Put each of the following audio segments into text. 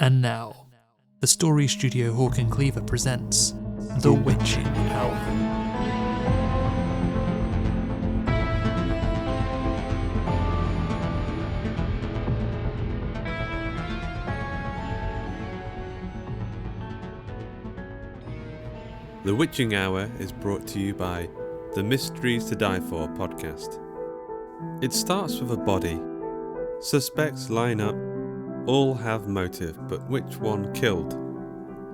And now, the Story Studio Hawk and Cleaver presents The Witching Hour. The Witching Hour is brought to you by the Mysteries to Die For podcast. It starts with a body. Suspects line up, all have motive, but which one killed?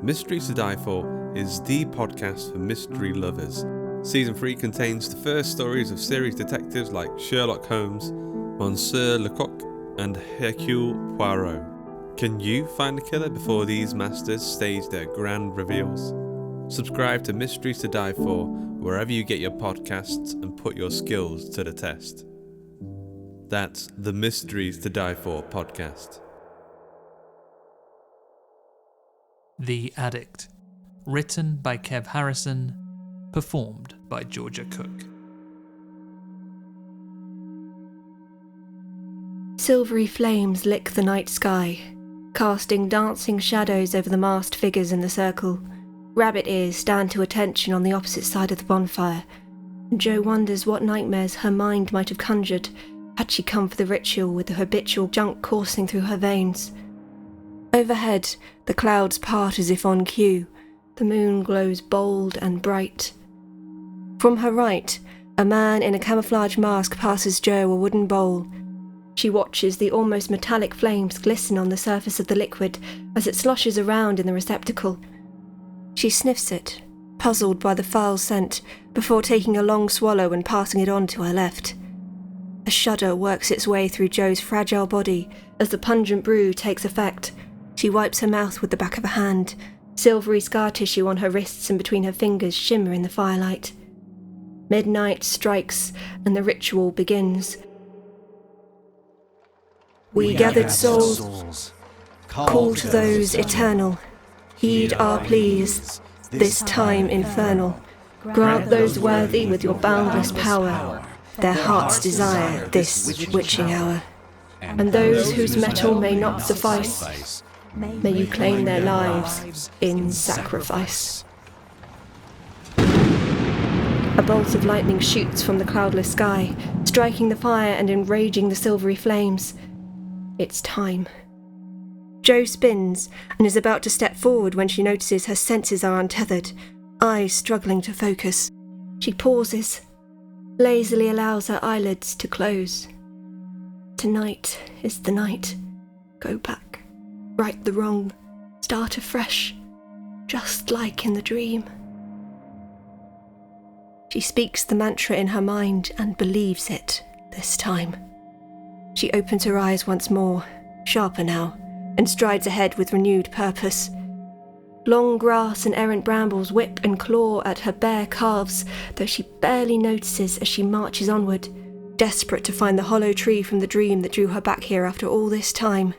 Mysteries to Die For is the podcast for mystery lovers. Season 3 contains the first stories of series detectives like Sherlock Holmes, Monsieur Lecoq, and Hercule Poirot. Can you find the killer before these masters stage their grand reveals? Subscribe to Mysteries to Die For wherever you get your podcasts and put your skills to the test. That's the Mysteries to Die For podcast. The Addict. Written by Kev Harrison. Performed by Georgia Cook. Silvery flames lick the night sky, casting dancing shadows over the masked figures in the circle. Rabbit ears stand to attention on the opposite side of the bonfire, and Jo wonders what nightmares her mind might have conjured had she come for the ritual with the habitual junk coursing through her veins. Overhead, the clouds part as if on cue. The moon glows bold and bright. From her right, a man in a camouflage mask passes Jo a wooden bowl. She watches the almost metallic flames glisten on the surface of the liquid as it sloshes around in the receptacle. She sniffs it, puzzled by the foul scent, before taking a long swallow and passing it on to her left. A shudder works its way through Jo's fragile body as the pungent brew takes effect. She wipes her mouth with the back of a hand. Silvery scar tissue on her wrists and between her fingers shimmer in the firelight. Midnight strikes and the ritual begins. We gathered souls, call to those eternal. Heed our pleas, this time infernal. Grant those worthy with your boundless power their heart's desire this witching hour. And those whose metal may not suffice, may you claim their lives in sacrifice. A bolt of lightning shoots from the cloudless sky, striking the fire and enraging the silvery flames. It's time. Jo spins and is about to step forward when she notices her senses are untethered, eyes struggling to focus. She pauses, lazily allows her eyelids to close. Tonight is the night. Go back, right the wrong, start afresh, just like in the dream. She speaks the mantra in her mind and believes it this time. She opens her eyes once more, sharper now, and strides ahead with renewed purpose. Long grass and errant brambles whip and claw at her bare calves, though she barely notices as she marches onward, desperate to find the hollow tree from the dream that drew her back here after all this time.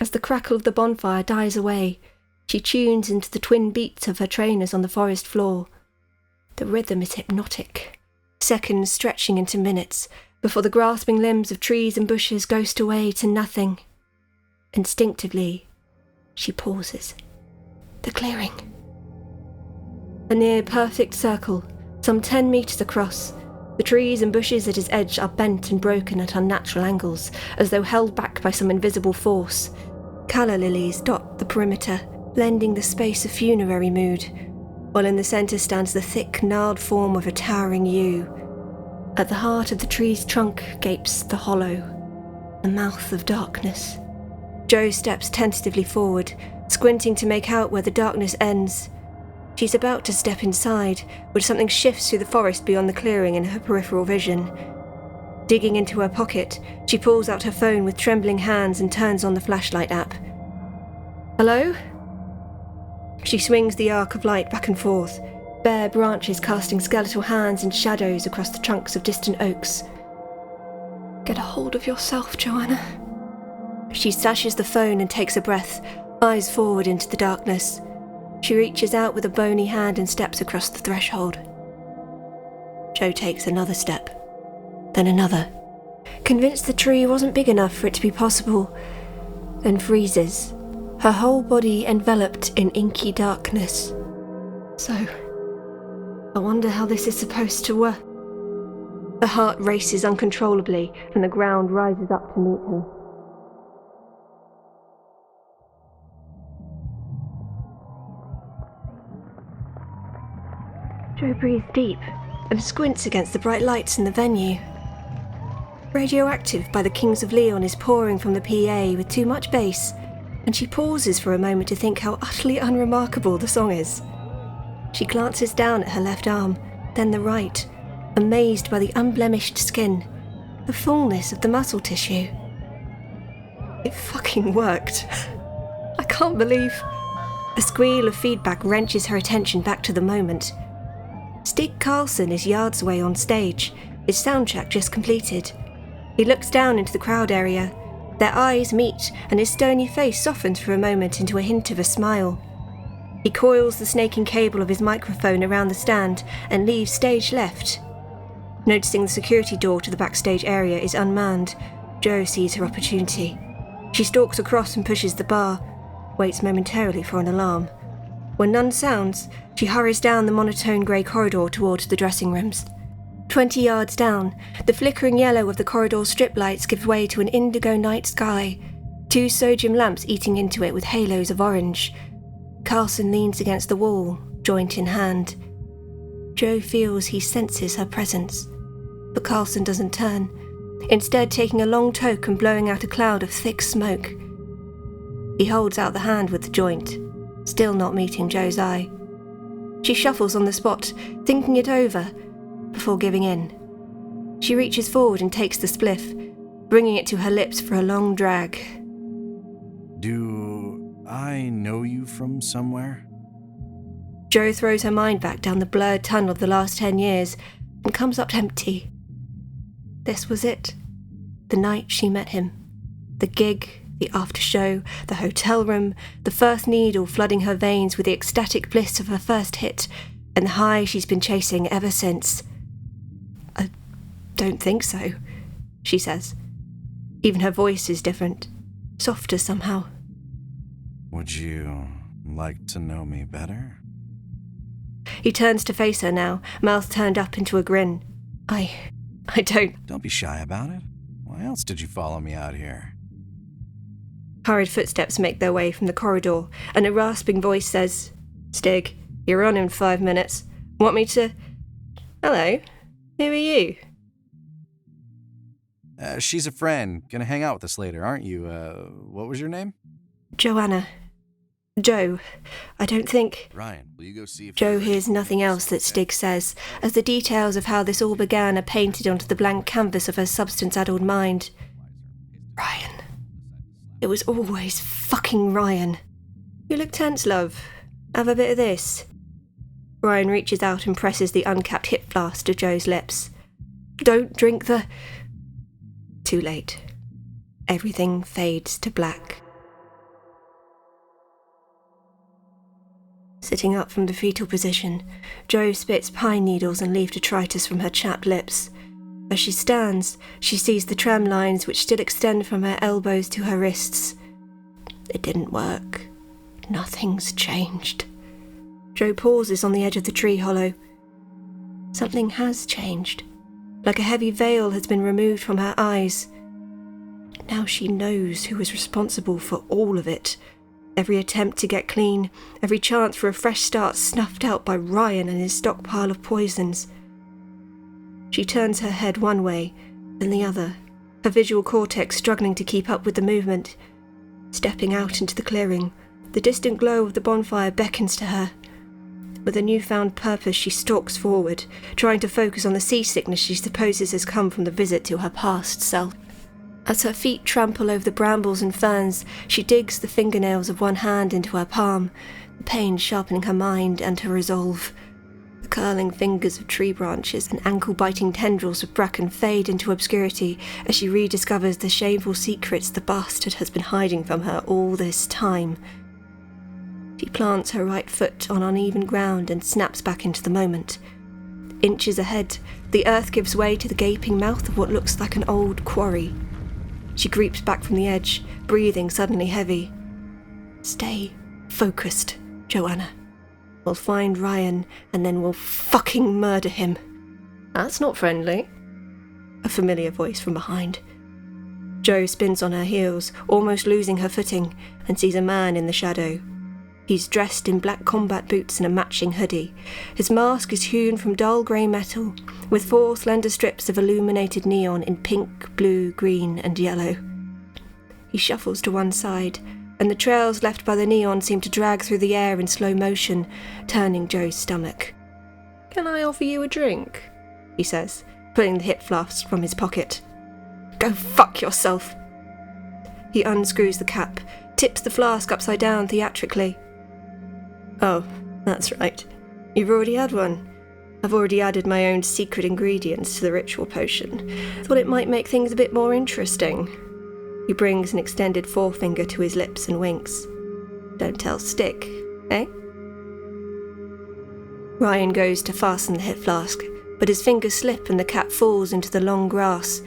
As the crackle of the bonfire dies away, she tunes into the twin beats of her trainers on the forest floor. The rhythm is hypnotic, seconds stretching into minutes, before the grasping limbs of trees and bushes ghost away to nothing. Instinctively, she pauses. The clearing. A near-perfect circle, some 10 metres across. The trees and bushes at its edge are bent and broken at unnatural angles, as though held back by some invisible force. Calla lilies dot the perimeter, lending the space a funerary mood, while in the centre stands the thick, gnarled form of a towering yew. At the heart of the tree's trunk gapes the hollow, the mouth of darkness. Jo steps tentatively forward, squinting to make out where the darkness ends. She's about to step inside, when something shifts through the forest beyond the clearing in her peripheral vision. Digging into her pocket, she pulls out her phone with trembling hands and turns on the flashlight app. Hello? She swings the arc of light back and forth, bare branches casting skeletal hands and shadows across the trunks of distant oaks. Get a hold of yourself, Joanna. She sashes the phone and takes a breath, eyes forward into the darkness. She reaches out with a bony hand and steps across the threshold. Jo takes another step, then another, convinced the tree wasn't big enough for it to be possible, then freezes, her whole body enveloped in inky darkness. So, I wonder how this is supposed to work. The heart races uncontrollably, and the ground rises up to meet her. Joe breathes deep and squints against the bright lights in the venue. Radioactive by the Kings of Leon is pouring from the PA with too much bass, and she pauses for a moment to think how utterly unremarkable the song is. She glances down at her left arm, then the right, amazed by the unblemished skin, the fullness of the muscle tissue. It fucking worked. I can't believe... A squeal of feedback wrenches her attention back to the moment. Stig Karlsson is yards away on stage, his soundcheck just completed. He looks down into the crowd area. Their eyes meet, and his stony face softens for a moment into a hint of a smile. He coils the snaking cable of his microphone around the stand and leaves stage left. Noticing the security door to the backstage area is unmanned, Jo sees her opportunity. She stalks across and pushes the bar, waits momentarily for an alarm. When none sounds, she hurries down the monotone grey corridor towards the dressing rooms. 20 yards down, the flickering yellow of the corridor's strip lights gives way to an indigo night sky, 2 sodium lamps eating into it with halos of orange. Karlsson leans against the wall, joint in hand. Jo feels he senses her presence, but Karlsson doesn't turn, instead taking a long toke and blowing out a cloud of thick smoke. He holds out the hand with the joint, still not meeting Jo's eye. She shuffles on the spot, thinking it over, before giving in. She reaches forward and takes the spliff, bringing it to her lips for a long drag. Do I know you from somewhere? Jo throws her mind back down the blurred tunnel of the last 10 years and comes up empty. This was it. The night she met him. The gig, the after-show, the hotel room, the first needle flooding her veins with the ecstatic bliss of her first hit, and the high she's been chasing ever since. I don't think so, she says. Even her voice is different, softer somehow. Would you like to know me better? He turns to face her now, mouth turned up into a grin. I don't... Don't be shy about it. Why else did you follow me out here? Hurried footsteps make their way from the corridor, and a rasping voice says, Stig, you're on in 5 minutes. Want me to... Hello, who are you? She's a friend. Gonna hang out with us later, aren't you? What was your name? Joanna. Jo. I don't think... Ryan, will you go see if... Jo hears nothing else that Stig says, as the details of how this all began are painted onto the blank canvas of her substance-addled mind. Ryan. It was always fucking Ryan. You look tense, love. Have a bit of this. Ryan reaches out and presses the uncapped hip flask to Jo's lips. Don't drink the... Too late. Everything fades to black. Sitting up from the fetal position, Jo spits pine needles and leaf detritus from her chapped lips. As she stands, she sees the tram lines which still extend from her elbows to her wrists. It didn't work. Nothing's changed. Jo pauses on the edge of the tree hollow. Something has changed. Like a heavy veil has been removed from her eyes. Now she knows who is responsible for all of it. Every attempt to get clean, every chance for a fresh start snuffed out by Ryan and his stockpile of poisons. She turns her head one way, then the other, her visual cortex struggling to keep up with the movement. Stepping out into the clearing, the distant glow of the bonfire beckons to her. With a newfound purpose, she stalks forward, trying to focus on the seasickness she supposes has come from the visit to her past self. As her feet trample over the brambles and ferns, she digs the fingernails of one hand into her palm, the pain sharpening her mind and her resolve. The curling fingers of tree branches and ankle-biting tendrils of bracken fade into obscurity as she rediscovers the shameful secrets the bastard has been hiding from her all this time. She plants her right foot on uneven ground and snaps back into the moment. Inches ahead, the earth gives way to the gaping mouth of what looks like an old quarry. She creeps back from the edge, breathing suddenly heavy. Stay focused, Joanna. We'll find Ryan and then we'll fucking murder him. That's not friendly. A familiar voice from behind. Jo spins on her heels, almost losing her footing, and sees a man in the shadow. He's dressed in black combat boots and a matching hoodie. His mask is hewn from dull grey metal, with 4 slender strips of illuminated neon in pink, blue, green and yellow. He shuffles to one side, and the trails left by the neon seem to drag through the air in slow motion, turning Jo's stomach. "Can I offer you a drink?" he says, pulling the hip flask from his pocket. "Go fuck yourself." He unscrews the cap, tips the flask upside down theatrically. "Oh, that's right. You've already had one. I've already added my own secret ingredients to the ritual potion. Thought it might make things a bit more interesting." He brings an extended forefinger to his lips and winks. "Don't tell Stick, eh?" Ryan goes to fasten the hip flask, but his fingers slip and the cap falls into the long grass.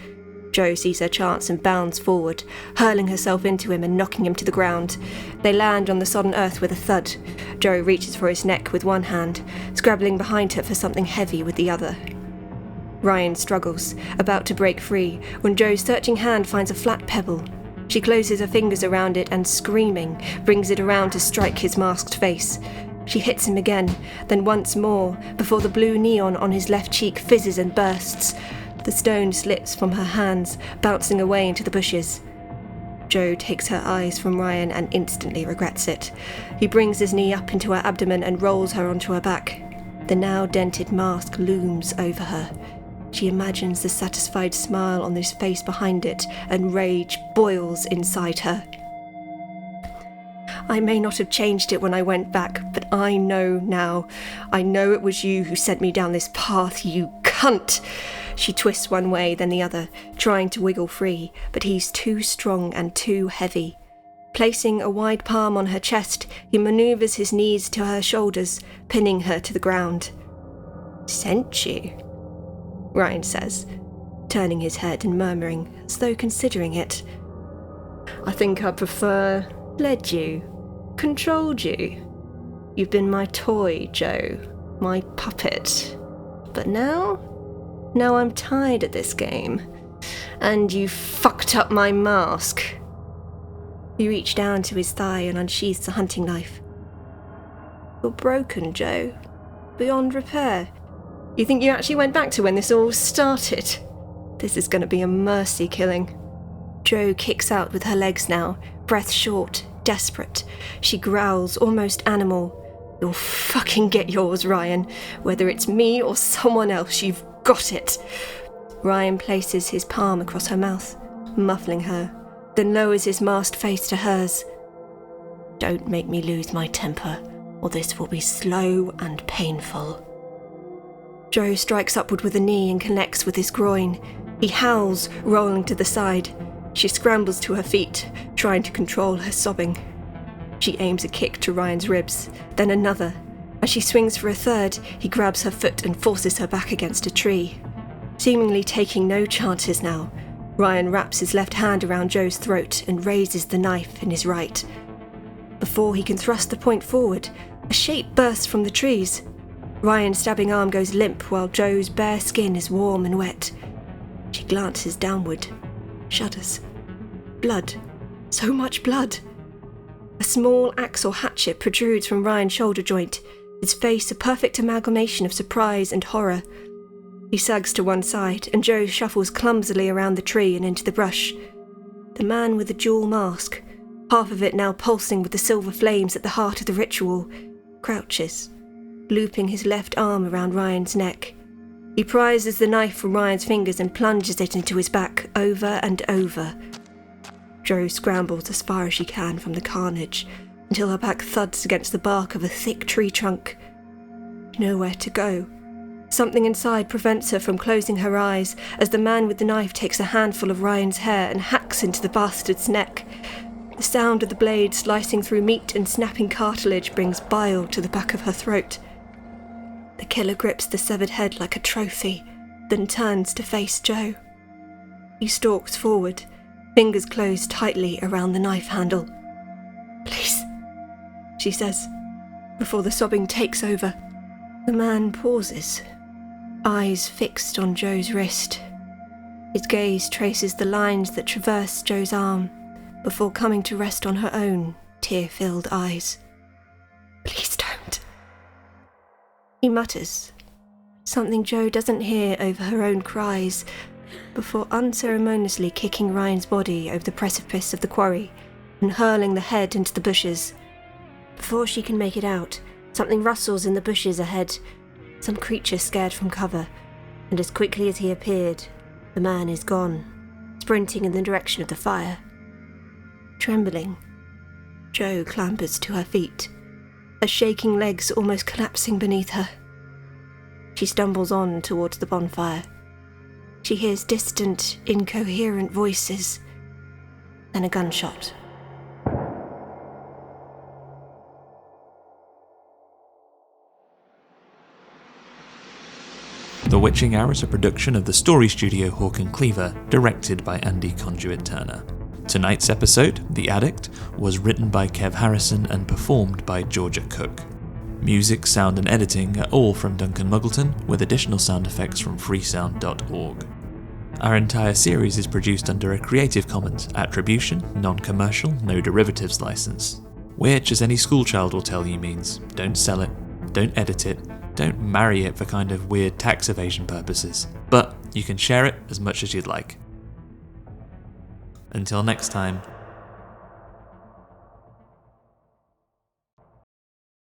Jo sees her chance and bounds forward, hurling herself into him and knocking him to the ground. They land on the sodden earth with a thud. Jo reaches for his neck with one hand, scrabbling behind her for something heavy with the other. Ryan struggles, about to break free, when Jo's searching hand finds a flat pebble. She closes her fingers around it and, screaming, brings it around to strike his masked face. She hits him again, then once more, before the blue neon on his left cheek fizzes and bursts. The stone slips from her hands, bouncing away into the bushes. Jo takes her eyes from Ryan and instantly regrets it. He brings his knee up into her abdomen and rolls her onto her back. The now dented mask looms over her. She imagines the satisfied smile on his face behind it, and rage boils inside her. "I may not have changed it when I went back, but I know now. I know it was you who sent me down this path, you cunt!" She twists one way, then the other, trying to wiggle free, but he's too strong and too heavy. Placing a wide palm on her chest, he manoeuvres his knees to her shoulders, pinning her to the ground. "Sent you?" Ryan says, turning his head and murmuring, as though considering it. "I think I prefer led you, controlled you. You've been my toy, Jo, my puppet. But now I'm tired of this game. And you fucked up my mask." He reached down to his thigh and unsheathes a hunting knife. "You're broken, Jo. Beyond repair. You think you actually went back to when this all started? This is going to be a mercy killing." Jo kicks out with her legs now, breath short, desperate. She growls, almost animal. "You'll fucking get yours, Ryan. Whether it's me or someone else, you've got it." Ryan places his palm across her mouth, muffling her, then lowers his masked face to hers. "Don't make me lose my temper, or this will be slow and painful." Jo strikes upward with a knee and connects with his groin. He howls, rolling to the side. She scrambles to her feet, trying to control her sobbing. She aims a kick to Ryan's ribs, then another. As she swings for a third, he grabs her foot and forces her back against a tree. Seemingly taking no chances now, Ryan wraps his left hand around Jo's throat and raises the knife in his right. Before he can thrust the point forward, a shape bursts from the trees. Ryan's stabbing arm goes limp while Jo's bare skin is warm and wet. She glances downward, shudders. Blood. So much blood. A small axe or hatchet protrudes from Ryan's shoulder joint, his face a perfect amalgamation of surprise and horror. He sags to one side, and Jo shuffles clumsily around the tree and into the brush. The man with the dual mask, half of it now pulsing with the silver flames at the heart of the ritual, crouches, looping his left arm around Ryan's neck. He prizes the knife from Ryan's fingers and plunges it into his back, over and over. Jo scrambles as far as she can from the carnage, until her back thuds against the bark of a thick tree trunk. Nowhere to go. Something inside prevents her from closing her eyes as the man with the knife takes a handful of Ryan's hair and hacks into the bastard's neck. The sound of the blade slicing through meat and snapping cartilage brings bile to the back of her throat. The killer grips the severed head like a trophy, then turns to face Jo. He stalks forward, fingers closed tightly around the knife handle. "Please, she says, before the sobbing takes over. The man pauses, eyes fixed on Joe's wrist. His gaze traces the lines that traverse Joe's arm before coming to rest on her own tear-filled eyes. Please don't. He mutters, something Joe doesn't hear over her own cries, before unceremoniously kicking Ryan's body over the precipice of the quarry and hurling the head into the bushes. Before she can make it out, something rustles in the bushes ahead, some creature scared from cover, and as quickly as he appeared, the man is gone, sprinting in the direction of the fire. Trembling, Jo clambers to her feet, her shaking legs almost collapsing beneath her. She stumbles on towards the bonfire. She hears distant, incoherent voices, then a gunshot. The Witching Hour is a production of the story studio Hawk and Cleaver, directed by Andy Conduit-Turner. Tonight's episode, The Addict, was written by Kev Harrison and performed by Georgia Cook. Music, sound and editing are all from Duncan Muggleton, with additional sound effects from freesound.org. Our entire series is produced under a Creative Commons Attribution, Non-Commercial, No Derivatives license, which, as any schoolchild will tell you, means don't sell it, don't edit it, don't marry it for kind of weird tax evasion purposes, but you can share it as much as you'd like. Until next time,